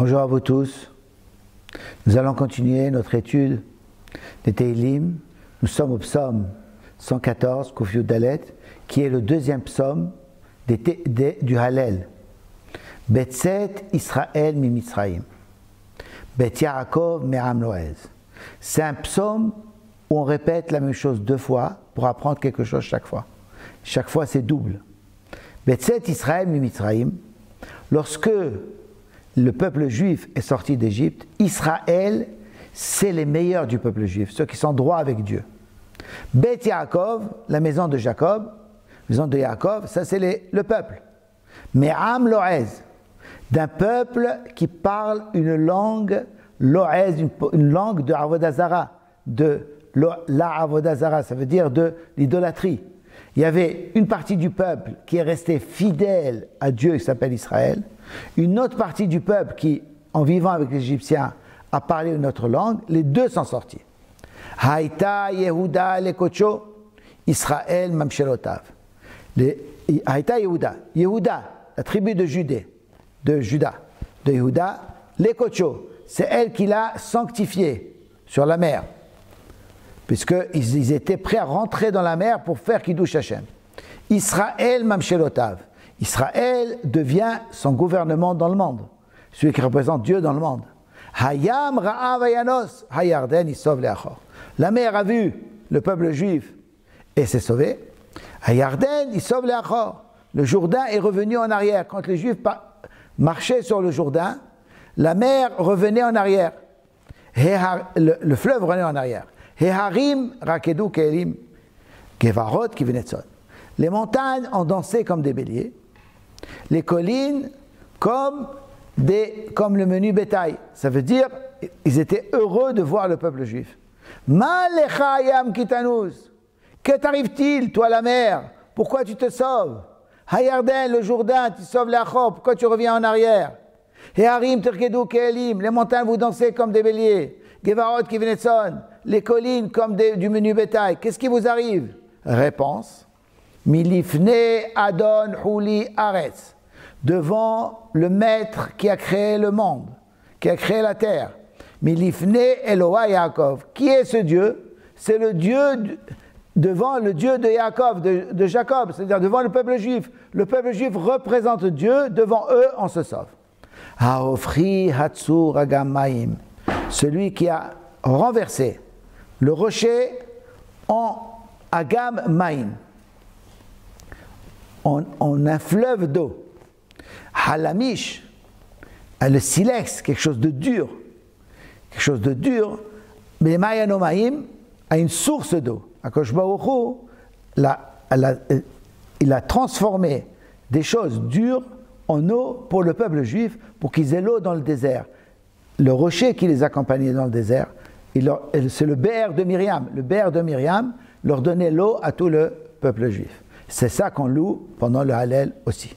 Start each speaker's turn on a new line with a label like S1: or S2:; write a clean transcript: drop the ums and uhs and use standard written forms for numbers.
S1: Bonjour à vous tous. Nous allons continuer notre étude des Teilim. Nous sommes au psaume 114, Kuf Yud Dalet, qui est le deuxième psaume du Hallel. Betzet Israël mi Mitzrayim. Bet Yaakov me'am Loez. C'est un psaume où on répète la même chose deux fois pour apprendre quelque chose chaque fois. Chaque fois c'est double. Betzet Israël mi Mitzrayim. Lorsque le peuple juif est sorti d'Égypte, Israël, c'est les meilleurs du peuple juif, ceux qui sont droits avec Dieu. Bet Yaakov, la maison de Jacob, la maison de Yaakov, ça c'est le peuple. Mais Am Loez, d'un peuple qui parle une langue Loez, une langue de Avodah Zara, de la Avodah Zara, ça veut dire de l'idolâtrie. Il y avait une partie du peuple qui est restée fidèle à Dieu, qui s'appelle Israël, une autre partie du peuple qui, en vivant avec les Égyptiens, a parlé une autre langue. Les deux sont sortis. Haïta Yehuda lekocho, Israël mamshelotav. Haïta Yehuda, Yehuda, la tribu de Juda, de Yehuda, lekocho, c'est elle qui l'a sanctifié sur la mer, puisqu'ils étaient prêts à rentrer dans la mer pour faire Kiddush Hashem. Israël mamshelotav. Israël devient son gouvernement dans le monde, celui qui représente Dieu dans le monde. Hayam ra'av hayanos, hayarden isov leachor. La mer a vu le peuple juif et s'est sauvé. Hayarden isov leachor. Le Jourdain est revenu en arrière. Quand les Juifs marchaient sur le Jourdain, la mer revenait en arrière. Le fleuve revenait en arrière. Heharim rakedu kelim gevarot kivenetzon. Les montagnes ont dansé comme des béliers. Les collines comme le menu bétail. Ça veut dire ils étaient heureux de voir le peuple juif. Ma lecha yam kitanus. Que t'arrive-t-il, toi la mer? Pourquoi tu te sauves? Hayarden, le Jourdain, tu sauves l'Achor. Pourquoi tu reviens en arrière? Heharim terkedu keelim. Les montagnes vous dansez comme des béliers. Gevarot kivenetson. Les collines comme du menu bétail. Qu'est-ce qui vous arrive? Réponse. Milifne Adon Huli Aretz, devant le maître qui a créé le monde, qui a créé la terre. Milifne Eloah Yaakov. Qui est ce Dieu? C'est le Dieu devant le Dieu de Yaakov, de Jacob, c'est-à-dire devant le peuple juif. Le peuple juif représente Dieu, devant eux on se sauve. Haofri Hatsur Agamaim, celui qui a renversé le rocher en Agam Maim. En un fleuve d'eau. Halamish, le silex, quelque chose de dur. Quelque chose de dur. Mais les Mayanomaïm a une source d'eau. Akadosh Baruch Hu, il a transformé des choses dures en eau pour le peuple juif, pour qu'ils aient l'eau dans le désert. Le rocher qui les accompagnait dans le désert, c'est le Be'er de Myriam. Le Be'er de Myriam leur donnait l'eau à tout le peuple juif. C'est ça qu'on loue pendant le Hallel aussi.